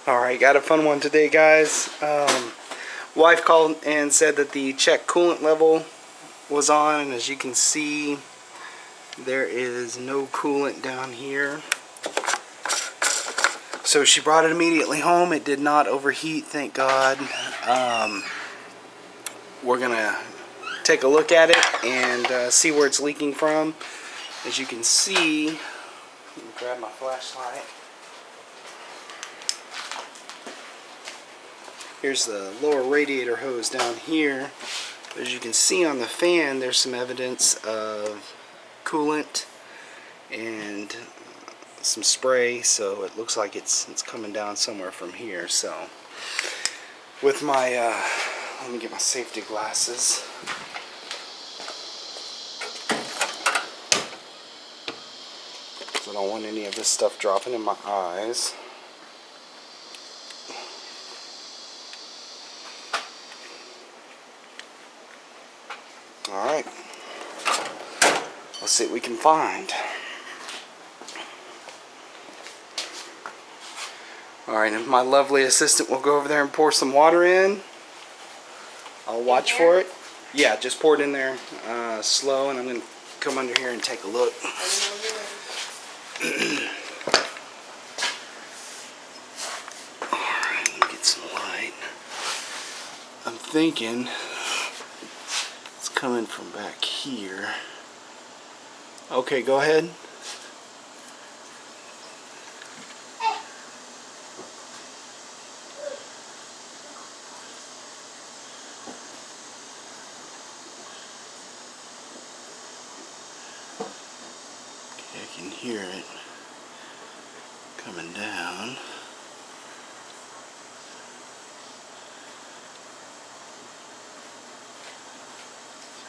Alright, got a fun one today, guys. Wife called and said that the check coolant level was on, and as you can see, there is no coolant down here. So she brought it immediately home. It did not overheat, thank God. We're gonna take a look at it and see where it's leaking from. As you can see, let me grab my flashlight. Here's the lower radiator hose down here. As you can see on the fan, there's some evidence of coolant and some spray, so it looks like it's coming down somewhere from here. So with my let me get my safety glasses. I don't want any of this stuff dropping in my eyes. Alright, let's see what we can find. Alright, and my lovely assistant will go over there and pour some water in. I'll watch for it. Yeah, just pour it in there slow, and I'm going to come under here and take a look. Alright, let me get some light. I'm thinking coming from back here. Okay, go ahead. Okay, I can hear it coming down.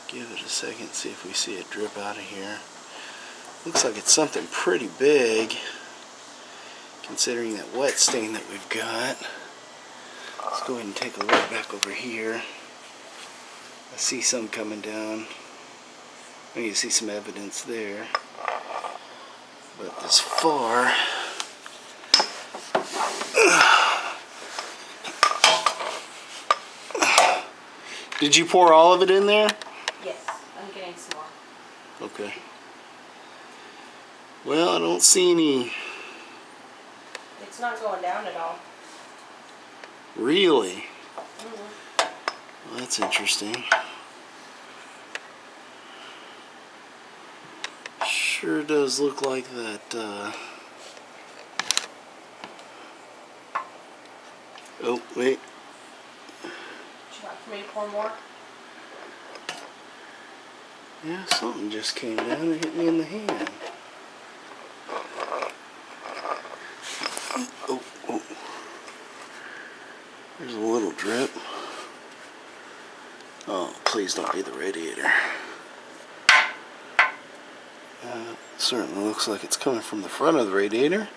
Give it a second, see if we see it drip out of here. Looks like it's something pretty big, considering that wet stain that we've got. Let's go ahead and take a look back over here. I see some coming down. I can see some evidence there. But this far, did you pour all of it in there? Yes, I'm getting some more. Okay. Well, I don't see any. It's not going down at all. Really? Well, that's interesting. Sure does look like that. Oh, wait. Would you like for me to pour more? Yeah, something just came down and hit me in the hand. Oh, oh. There's a little drip. Oh, please don't be the radiator. Certainly looks like it's coming from the front of the radiator.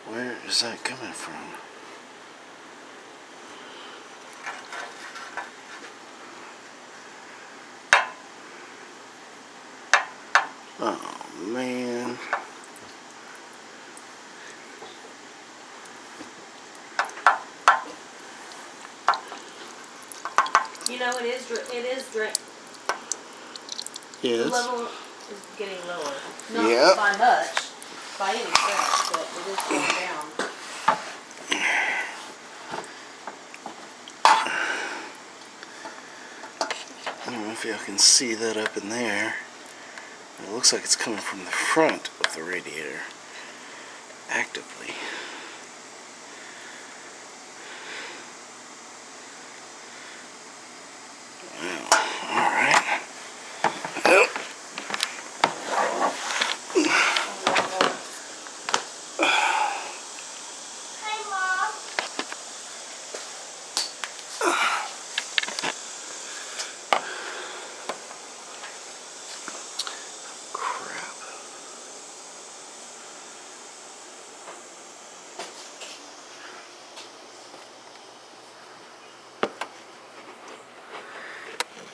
Where is that coming from? Oh man. You know, it is drip. Yes. The level is getting lower. Not by much, by any stretch, but it is going down. I don't know if y'all can see that up in there. It looks like it's coming from the front of the radiator, actively. Wow, alright. Yep. Hey, Mom.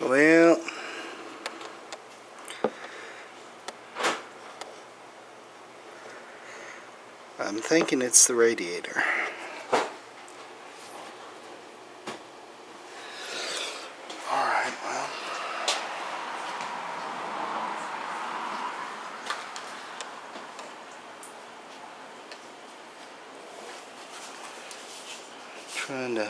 Well, I'm thinking it's the radiator. Alright, well. Trying to...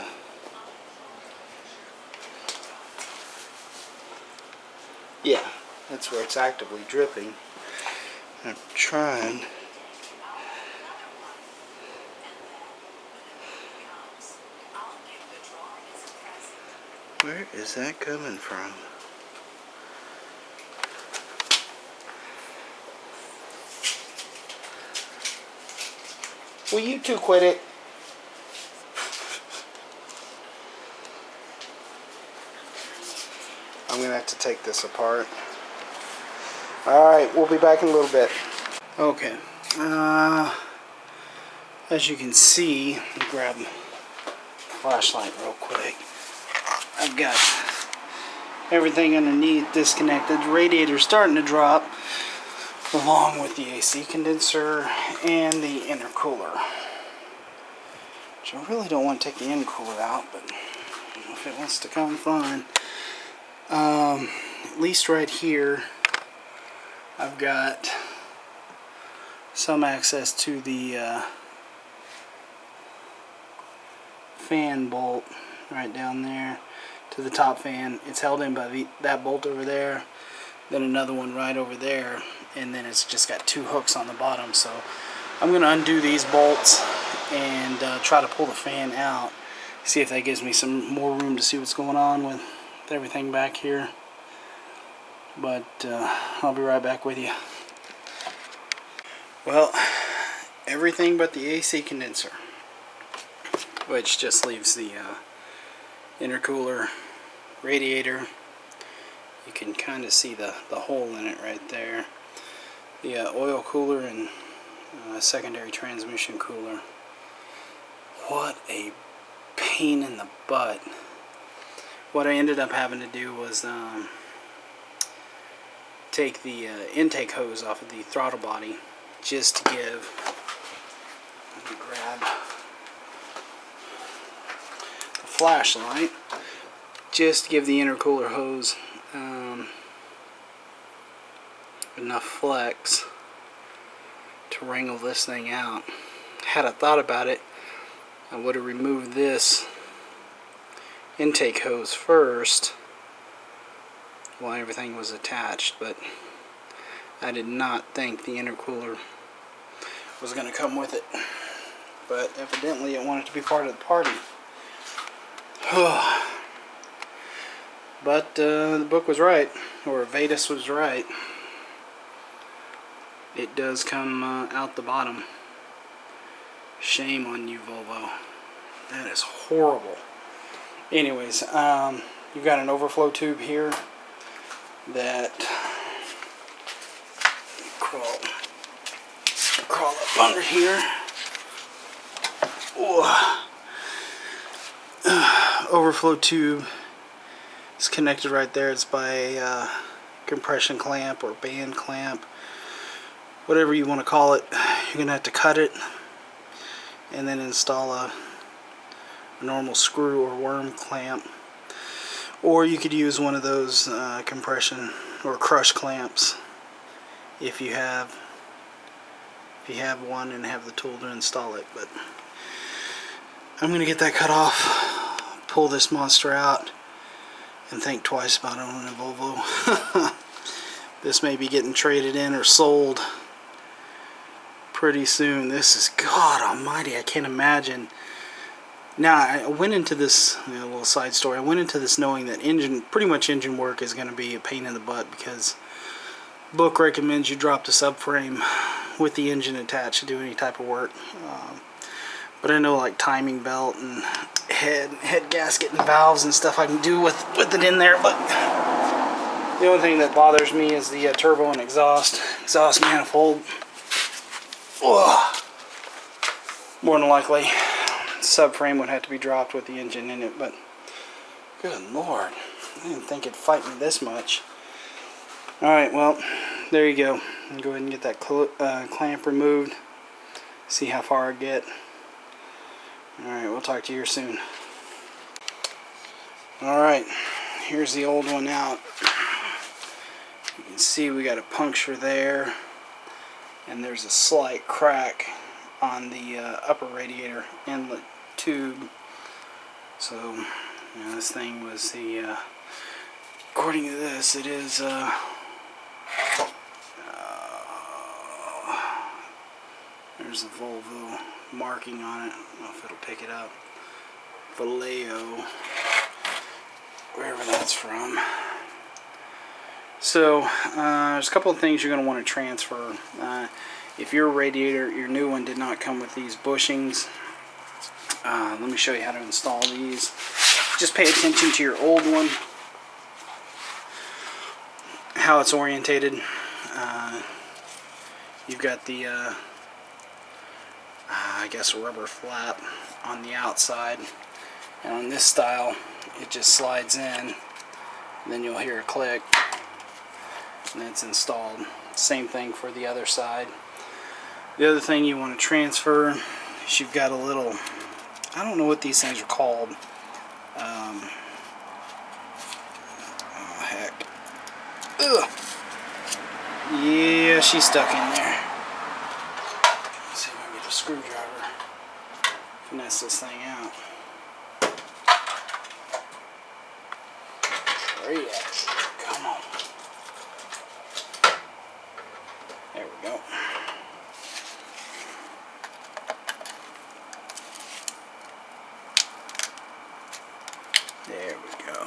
Yeah, that's where it's actively dripping. I'm trying... Where is that coming from? Will you two quit it? I'm gonna have to take this apart. Alright, we'll be back in a little bit. Okay. As you can see, let me grab the flashlight real quick. I've got everything underneath disconnected. The radiator's starting to drop along with the AC condenser and the intercooler. Which I really don't want to take the intercooler out, but if it wants to come, fine. At least right here I've got some access to the fan bolt right down there to the top fan. It's held in by that bolt over there, then another one right over there, and then it's just got two hooks on the bottom. So I'm going to undo these bolts and try to pull the fan out, see if that gives me some more room to see what's going on with everything back here. But I'll be right back with you. Well, everything but the AC condenser, which just leaves the intercooler, radiator. You can kind of see the hole in it right there. The oil cooler and secondary transmission cooler. What a pain in the butt. What I ended up having to do was take the intake hose off of the throttle body just to give, let me grab the flashlight, just to give the intercooler hose enough flex to wrangle this thing out. Had I thought about it, I would have removed this intake hose first while everything was attached, but I did not think the intercooler was going to come with it. But evidently it wanted to be part of the party. But the book was right, or Vetus was right. It does come out the bottom. Shame on you, Volvo. That is horrible. Anyways, you've got an overflow tube here that crawl up under here. Overflow tube is connected right there. It's by a compression clamp or band clamp, whatever you want to call it. You're gonna have to cut it and then install a normal screw or worm clamp, or you could use one of those compression or crush clamps if you have one and have the tool to install it. But I'm gonna get that cut off, pull this monster out, and think twice about owning a Volvo. This may be getting traded in or sold pretty soon. This is, God almighty, I can't imagine. Now, I went into this, a little side story, I went into this knowing that pretty much engine work is going to be a pain in the butt, because the book recommends you drop the subframe with the engine attached to do any type of work. But I know like timing belt and head gasket and valves and stuff I can do with it in there. But the only thing that bothers me is the turbo and exhaust manifold. More than likely, subframe would have to be dropped with the engine in it, but good lord, I didn't think it'd fight me this much. Alright, well, there you go. I'll go ahead and get that clamp removed. see how far I get. Alright, we'll talk to you here soon. Alright, here's the old one out. You can see we got a puncture there, and there's a slight crack on the upper radiator inlet tube. So, you know, this thing was the, according to this, it is, there's a Volvo marking on it. I don't know if it'll pick it up. Volvo, wherever that's from. So, there's a couple of things you're going to want to transfer. If your radiator, your new one, did not come with these bushings, let me show you how to install these. Just pay attention to your old one, how it's orientated. You've got the, I guess, rubber flap on the outside, and on this style, it just slides in, and then you'll hear a click, and it's installed. Same thing for the other side. The other thing you want to transfer is you've got a little, I don't know what these things are called. Oh heck. Ugh. Yeah, she's stuck in there. Let's see if I can get a screwdriver. Finesse this thing out. Where are you at? Come on. There we go. There we go.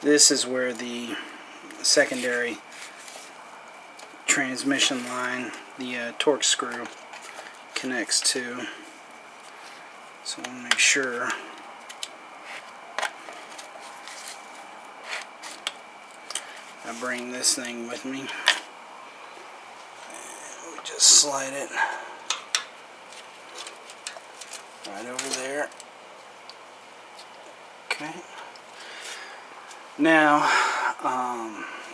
This is where the secondary transmission line, the torque screw, connects to. So I want to make sure I bring this thing with me. And we just slide it right over there. Okay. Now,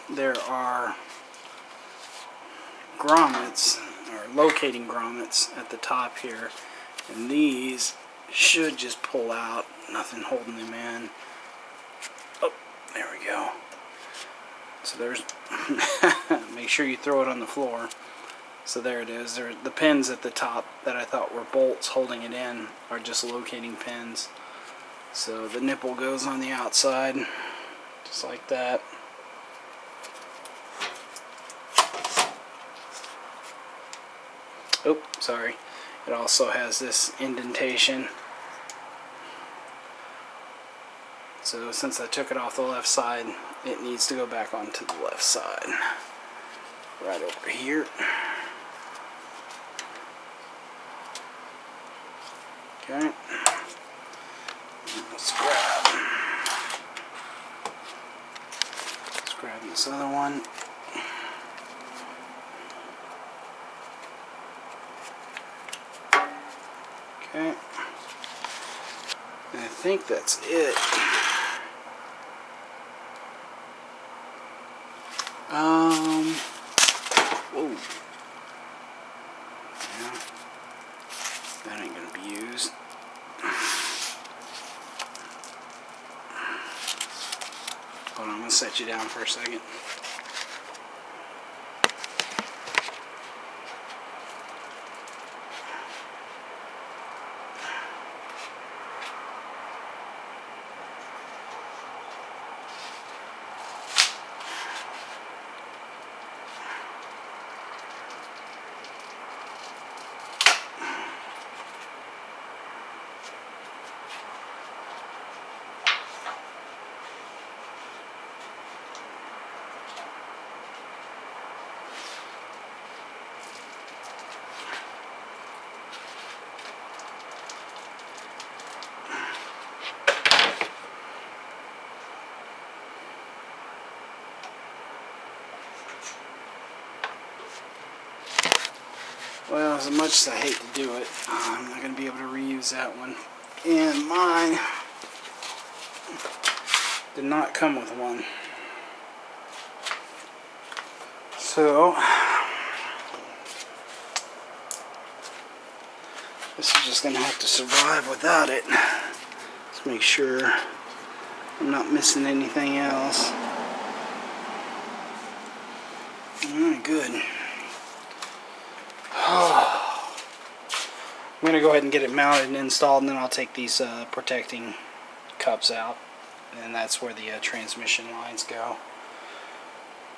there are grommets, or locating grommets, at the top here, and these should just pull out, nothing holding them in. Oh, there we go. So there's, make sure you throw it on the floor. So there it is. There, the pins at the top that I thought were bolts holding it in are just locating pins. So the nipple goes on the outside, just like that. Oh, sorry. It also has this indentation. So since I took it off the left side, it needs to go back onto the left side. Right over here. Okay. Let's grab this other one. Okay. And I think that's it. Whoa. Yeah. That ain't gonna be used. Hold on, I'm gonna set you down for a second. Well, as much as I hate to do it, I'm not going to be able to reuse that one. And mine did not come with one. So, guess I'm just gonna have to survive without it. Let's make sure I'm not missing anything else. Alright, good. I'm gonna go ahead and get it mounted and installed, and then I'll take these protecting cups out, and that's where the transmission lines go.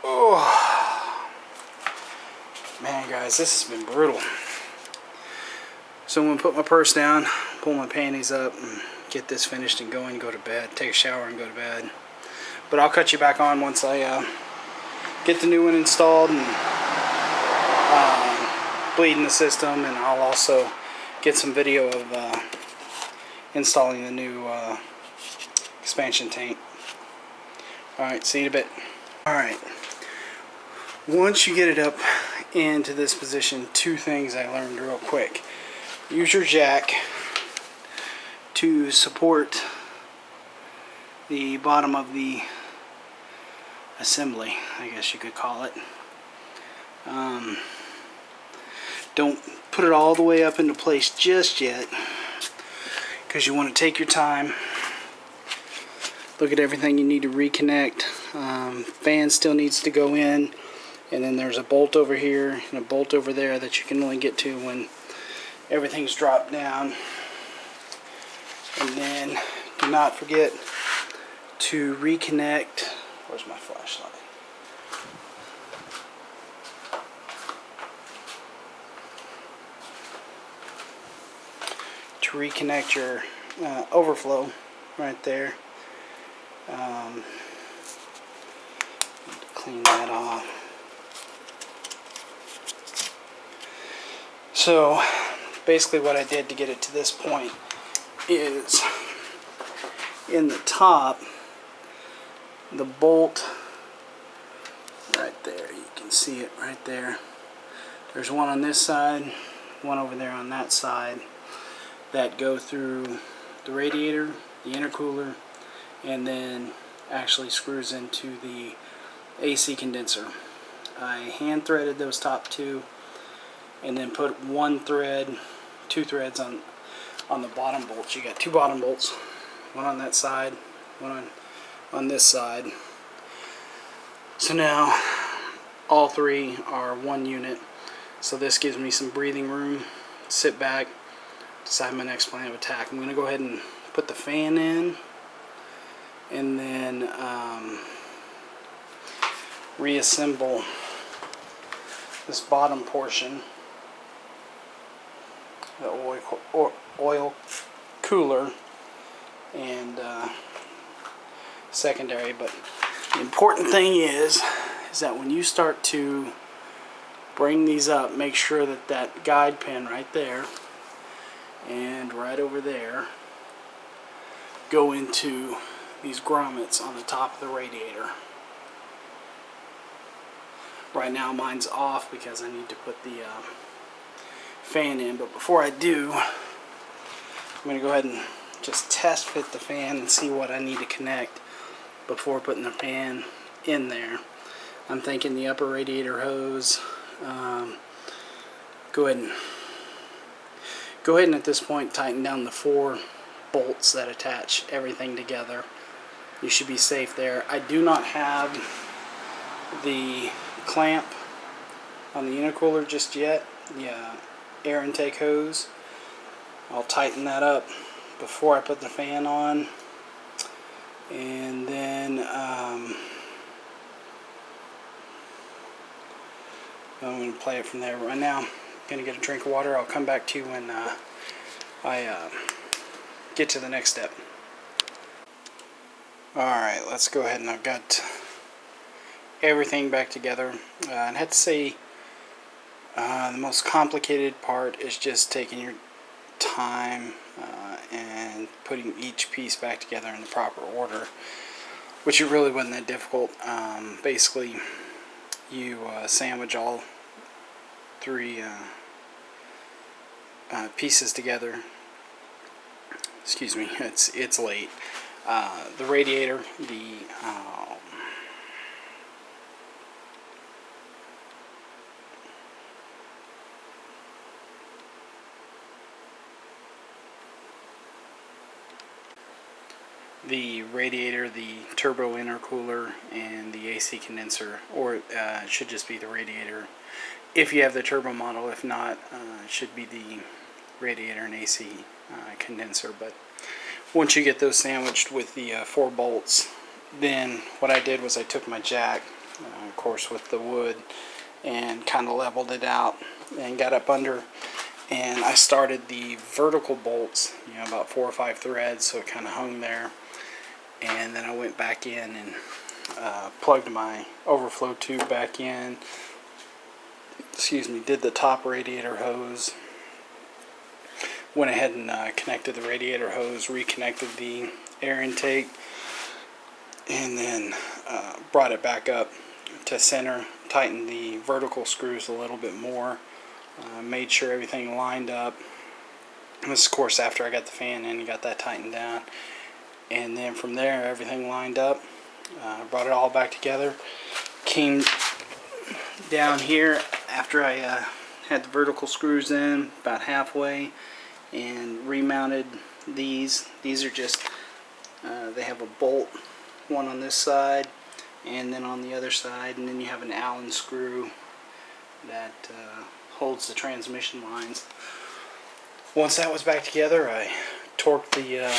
Oh man, guys, this has been brutal. So I'm gonna put my purse down, pull my panties up, and get this finished and go to bed. Take a shower and go to bed. But I'll cut you back on once I get the new one installed and bleeding the system, and I'll also get some video of installing the new expansion tank. Alright, see you in a bit. Alright, once you get it up into this position, two things I learned real quick. Use your jack to support the bottom of the assembly, I guess you could call it. Don't put it all the way up into place just yet, because you want to take your time, look at everything you need to reconnect. Fan still needs to go in, and then there's a bolt over here and a bolt over there that you can only get to when everything's dropped down. And then do not forget to reconnect. Where's my flashlight? To reconnect your overflow right there. Clean that off. So basically what I did to get it to this point is in the top, the bolt right there, you can see it right there. There's one on this side, one over there on that side, that go through the radiator, the intercooler, and then actually screws into the AC condenser. I hand threaded those top two, and then put one thread, two threads on the bottom bolts. You got two bottom bolts, one on that side, one on this side. So now all three are one unit. So this gives me some breathing room, sit back, decide my next plan of attack. I'm going to go ahead and put the fan in, and then reassemble this bottom portion, the oil cooler and secondary. But the important thing is that when you start to bring these up, make sure that that guide pin right there and right over there go into these grommets on the top of the radiator. Right now mine's off because I need to put the fan in, but before I do, I'm going to go ahead and just test fit the fan and see what I need to connect before putting the fan in there. I'm thinking the upper radiator hose. Go ahead and at this point tighten down the 4 bolts that attach everything together. You should be safe there. I do not have the clamp on the intercooler just yet, the air intake hose. I'll tighten that up before I put the fan on, and then I'm going to play it from there. Right now I'm going to get a drink of water. I'll come back to you when I get to the next step. Alright, let's go ahead, and I've got everything back together. I'd have to say the most complicated part is just taking your time and putting each piece back together in the proper order, which it really wasn't that difficult. Basically, you sandwich all 3 pieces together. Excuse me, it's late. The radiator, the radiator, the turbo intercooler, and the AC condenser, or it should just be the radiator if you have the turbo model. If not, it should be the radiator and AC condenser. But once you get those sandwiched with the 4 bolts, then what I did was I took my jack, of course with the wood, and kind of leveled it out and got up under, and I started the vertical bolts, about 4 or 5 threads, so it kind of hung there. And then I went back in and plugged my overflow tube back in. Did the top radiator hose. Went ahead and connected the radiator hose, reconnected the air intake, and then brought it back up to center, tightened the vertical screws a little bit more, made sure everything lined up. And this, of course, after I got the fan in and got that tightened down. And then from there, everything lined up. Brought it all back together. Came down here after I had the vertical screws in about halfway and remounted these. These are just, they have a bolt, one on this side and then on the other side, and then you have an Allen screw that holds the transmission lines. Once that was back together, I torqued the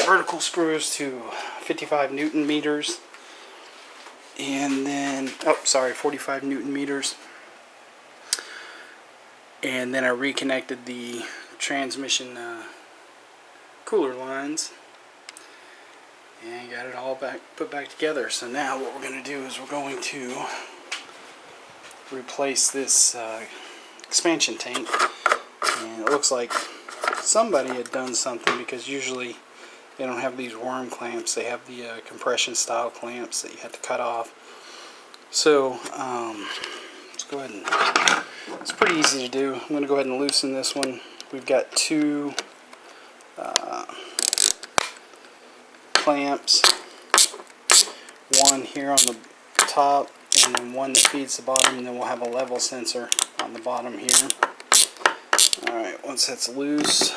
vertical screws to 55 Newton meters, and then 45 Newton meters, and then I reconnected the transmission cooler lines and got it all put back together. So now what we're going to do is we're going to replace this expansion tank, and it looks like somebody had done something, because usually they don't have these worm clamps. They have the compression style clamps that you have to cut off. So let's go ahead and, it's pretty easy to do. I'm going to go ahead and loosen this one. We've got 2 clamps, one here on the top and then one that feeds the bottom, and then we'll have a level sensor on the bottom here. Alright, once that's loose,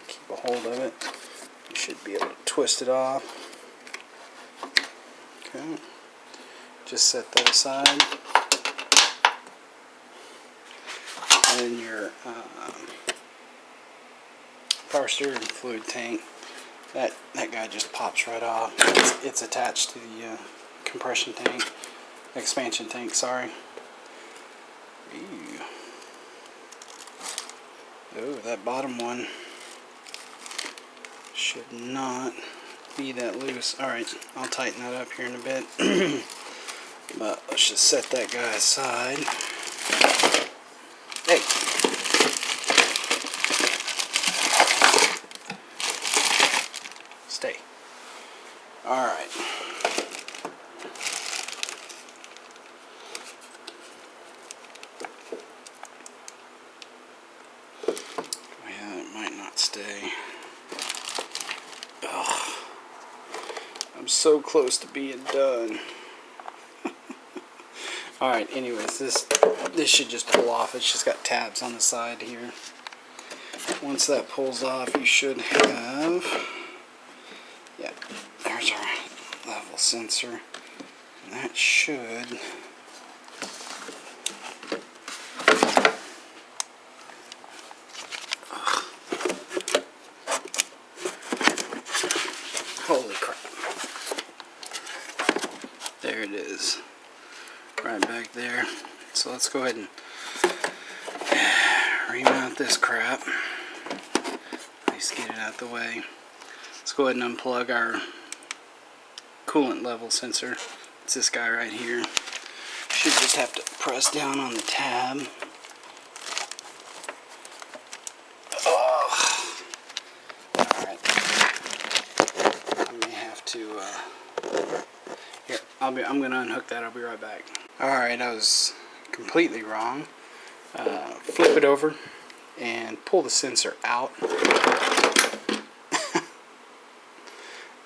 keep a hold of it. You should be able to twist it off. Okay, just set that aside. And then your power steering fluid tank, that guy just pops right off. It's attached to the compression tank, expansion tank, sorry. Ew. Oh, that bottom one should not be that loose. Alright, I'll tighten that up here in a bit. But let's just set that guy aside. Hey! Stay. Alright. Yeah, it might not stay. Ugh. I'm so close to being done. Alright, anyways, this should just pull off. It's just got tabs on the side here. Once that pulls off, you should have, yeah, there's our level sensor. And that should, holy crap. There it is. Right back there. So let's go ahead and remount this crap. At least get it out the way. Let's go ahead and unplug our coolant level sensor. It's this guy right here. Should just have to press down on the tab. Oh. Alright. I may have to here, I'm gonna unhook that. I'll be right back. Alright, I was completely wrong. Flip it over and pull the sensor out.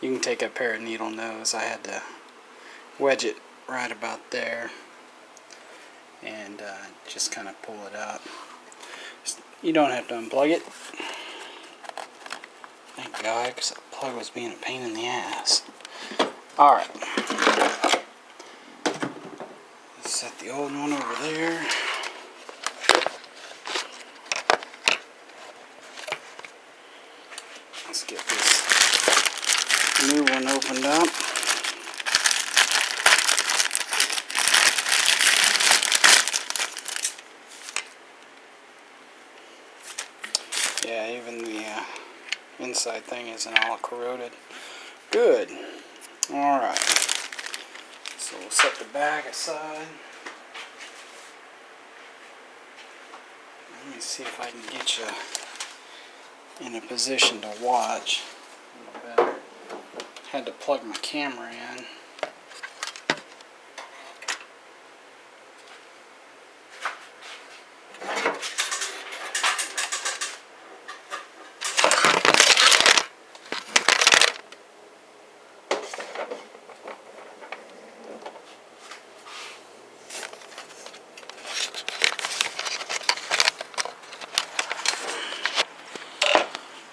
You can take a pair of needle nose. I had to wedge it right about there and just kind of pull it out. You don't have to unplug it. Thank God, because that plug was being a pain in the ass. Alright. Let's set the old one over there. Let's get this new one opened up. Yeah, even the inside thing isn't all corroded. Good. Alright. So we'll set the bag aside. Let me see if I can get you in a position to watch a little better. Had to plug my camera in.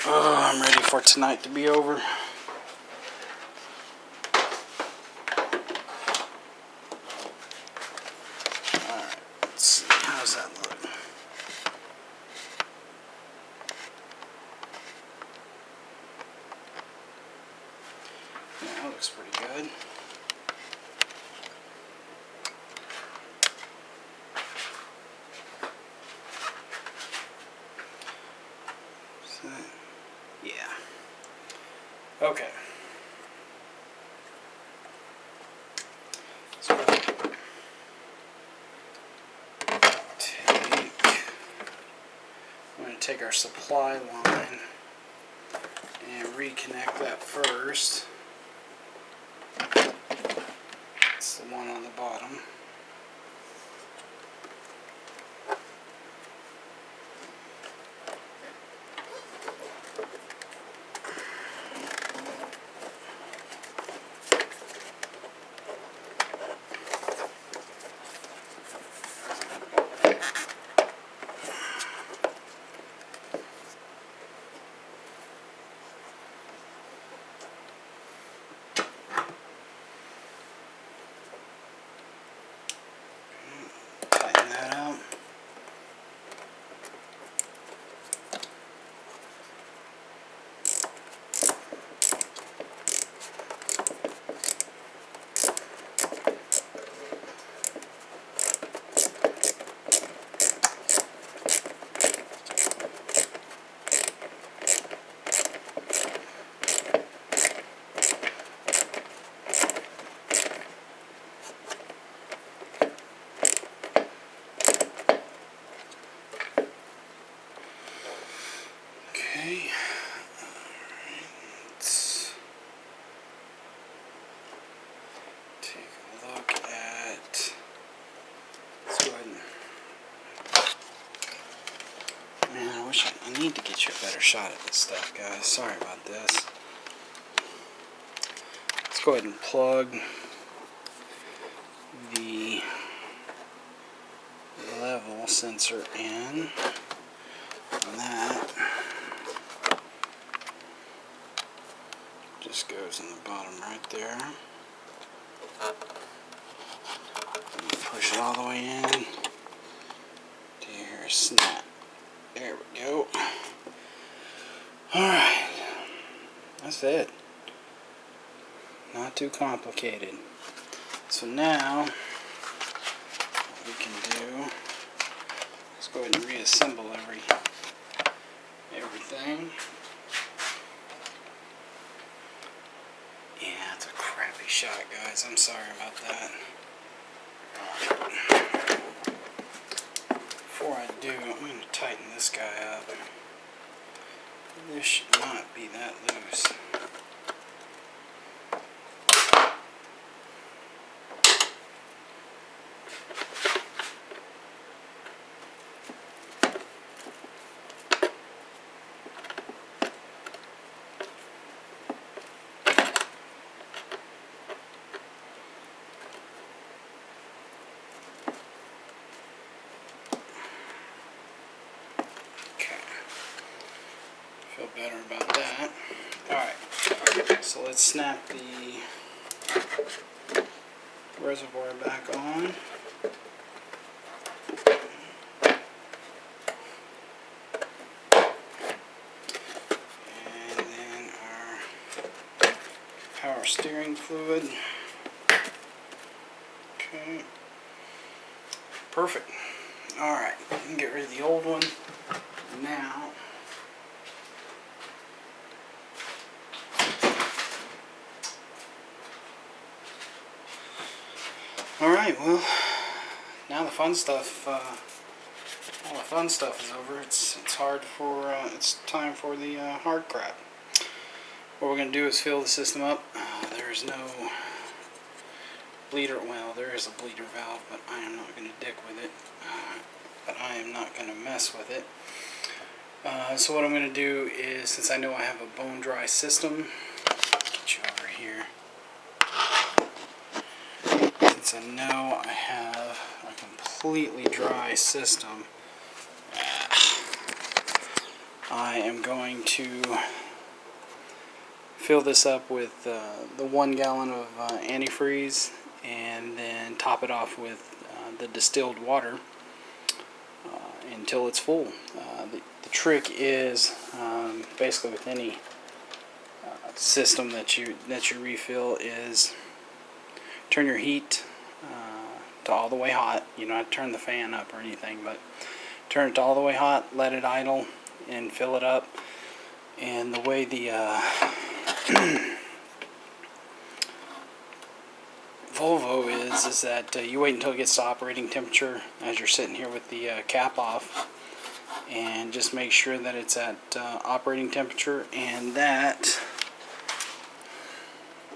Oh, I'm ready for tonight to be over. Alright, let's see. How's that look? Yeah, that looks pretty good. So, yeah. Okay. So I'm going to take our supply line and reconnect that first. It's the one on the bottom. Tighten that up. Okay. Let's take a look at. Let's go ahead and. Man, I wish I need to get you a better shot at this stuff, guys. Sorry about this. Let's go ahead and plug the level sensor in. And that just goes in the bottom right there. Push it all the way in. Do you hear a snap? There we go. Alright. That's it. Not too complicated. So now, what we can do, let's go ahead and reassemble everything. Yeah, that's a crappy shot, guys. I'm sorry about that. Before I do, I'm going to tighten this guy up. This should not be that loose. Feel better about that. So let's snap the reservoir back on. And then our power steering fluid. Okay. Perfect. Alright, we can get rid of the old one now. Alright, well, now the fun stuff, all the fun stuff is over. It's time for the hard crap. What we're going to do is fill the system up. There's no bleeder, well, there is a bleeder valve, but I am not going to dick with it. But I am not going to mess with it. So what I'm going to do is, since I know I have a bone dry system, get you over here. Since I know I have a completely dry system, I am going to fill this up with the 1 gallon of antifreeze, and then top it off with the distilled water until it's full. The trick is basically with any system that you refill is turn your heat to all the way hot. You don't have to turn the fan up or anything, but turn it to all the way hot, let it idle, and fill it up. And the way the Volvo is that you wait until it gets to operating temperature as you're sitting here with the cap off, and just make sure that it's at operating temperature, and that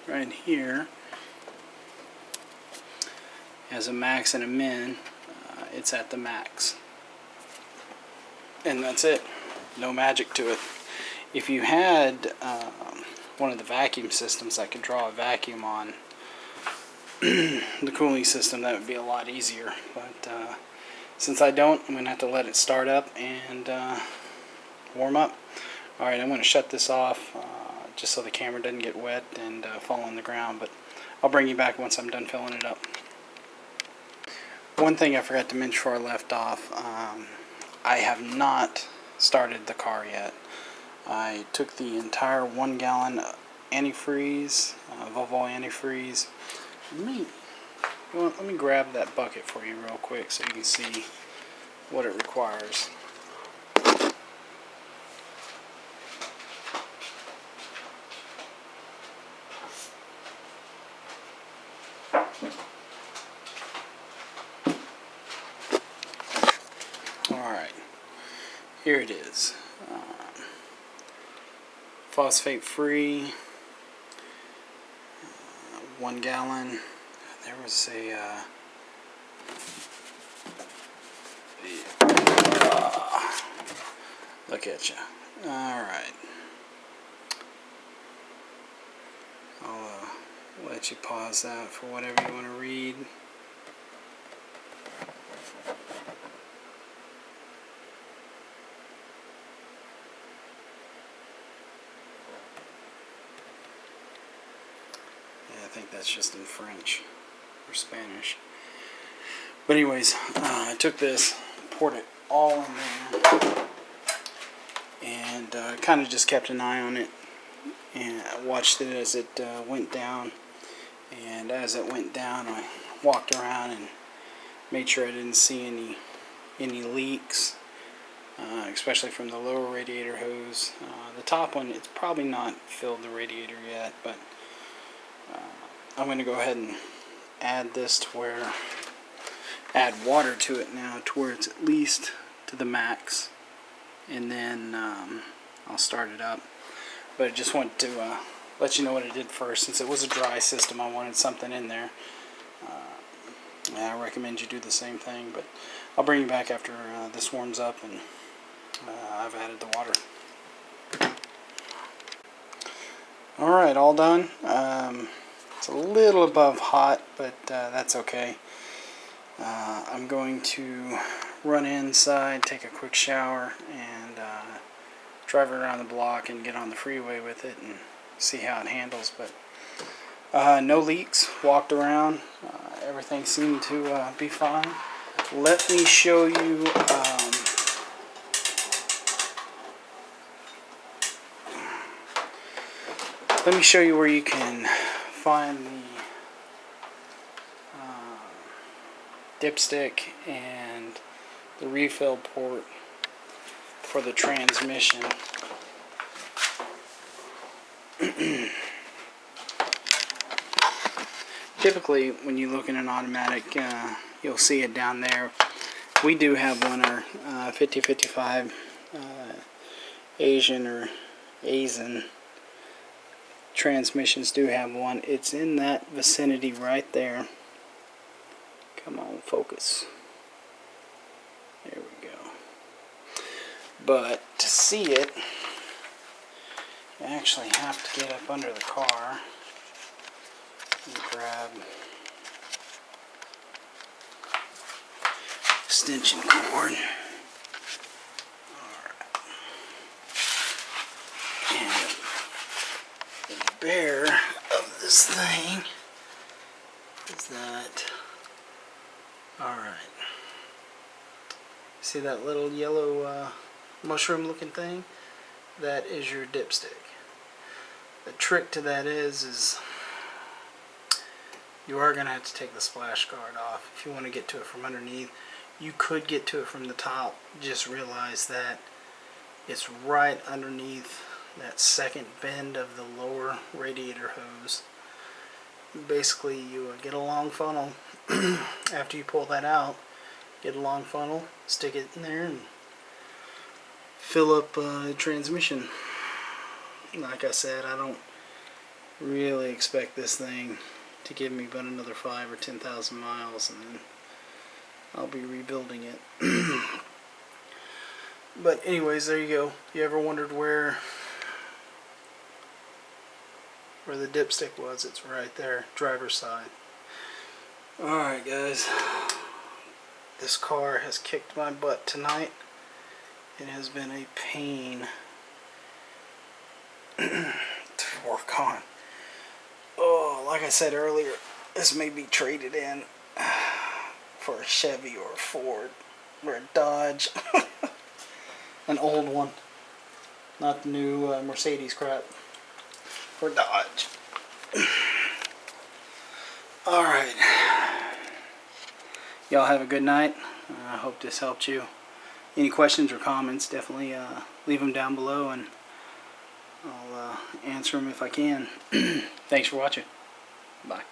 right here has a max and a min. It's at the max, and that's it. No magic to it. If you had one of the vacuum systems that could draw a vacuum on the cooling system, that would be a lot easier, but since I don't, I'm going to have to let it start up and warm up. Alright, I'm going to shut this off just so the camera doesn't get wet and fall on the ground, but I'll bring you back once I'm done filling it up. One thing I forgot to mention before I left off, I have not started the car yet. I took the entire 1 gallon antifreeze, Volvo antifreeze. Let me grab that bucket for you real quick so you can see what it requires. Alright, here it is. Phosphate free, 1 gallon. There was a look at you. Alright, I'll let you pause that for whatever you want to read. I think that's just in French or Spanish. But anyways, I took this, poured it all in there, and kind of just kept an eye on it and watched it as it went down. And as it went down, I walked around and made sure I didn't see any leaks, especially from the lower radiator hose. The top one, it's probably not filled the radiator yet, but I'm going to go ahead and add this to where, add water to it now to where it's at least to the max, and then I'll start it up. But I just wanted to let you know what I did first. Since it was a dry system, I wanted something in there. I recommend you do the same thing, but I'll bring you back after this warms up and I've added the water. Alright, all done. It's a little above hot, but that's okay. I'm going to run inside, take a quick shower, and drive around the block and get on the freeway with it and see how it handles. But no leaks, walked around, everything seemed to be fine. Let me show you where you can find the dipstick and the refill port for the transmission. Typically, when you look in an automatic, you'll see it down there. We do have one, our 5055 Asian or Asian transmissions do have one. It's in that vicinity right there. Come on, focus. There we go. But to see it, you actually have to get up under the car and grab extension cord. Alright. And the bear of this thing is that. Alright. See that little yellow mushroom looking thing? That is your dipstick. The trick to that is you are going to have to take the splash guard off if you want to get to it from underneath. You could get to it from the top. Just realize that it's right underneath that second bend of the lower radiator hose. Basically, you get a long funnel. After you pull that out, get a long funnel, stick it in there, and fill up the transmission. Like I said, I don't really expect this thing to give me but another 5,000 or 10,000 miles, and then I'll be rebuilding it. But anyways, there you go. You ever wondered where the dipstick was? It's right there, driver's side. Alright guys, this car has kicked my butt tonight. It has been a pain to work on. Oh, like I said earlier, this may be traded in for a Chevy or a Ford or a Dodge. An old one, not the new Mercedes crap, or Dodge. Alright, y'all have a good night. I hope this helped you. Any questions or comments, definitely leave them down below, and I'll answer them if I can. Thanks for watching. Bye.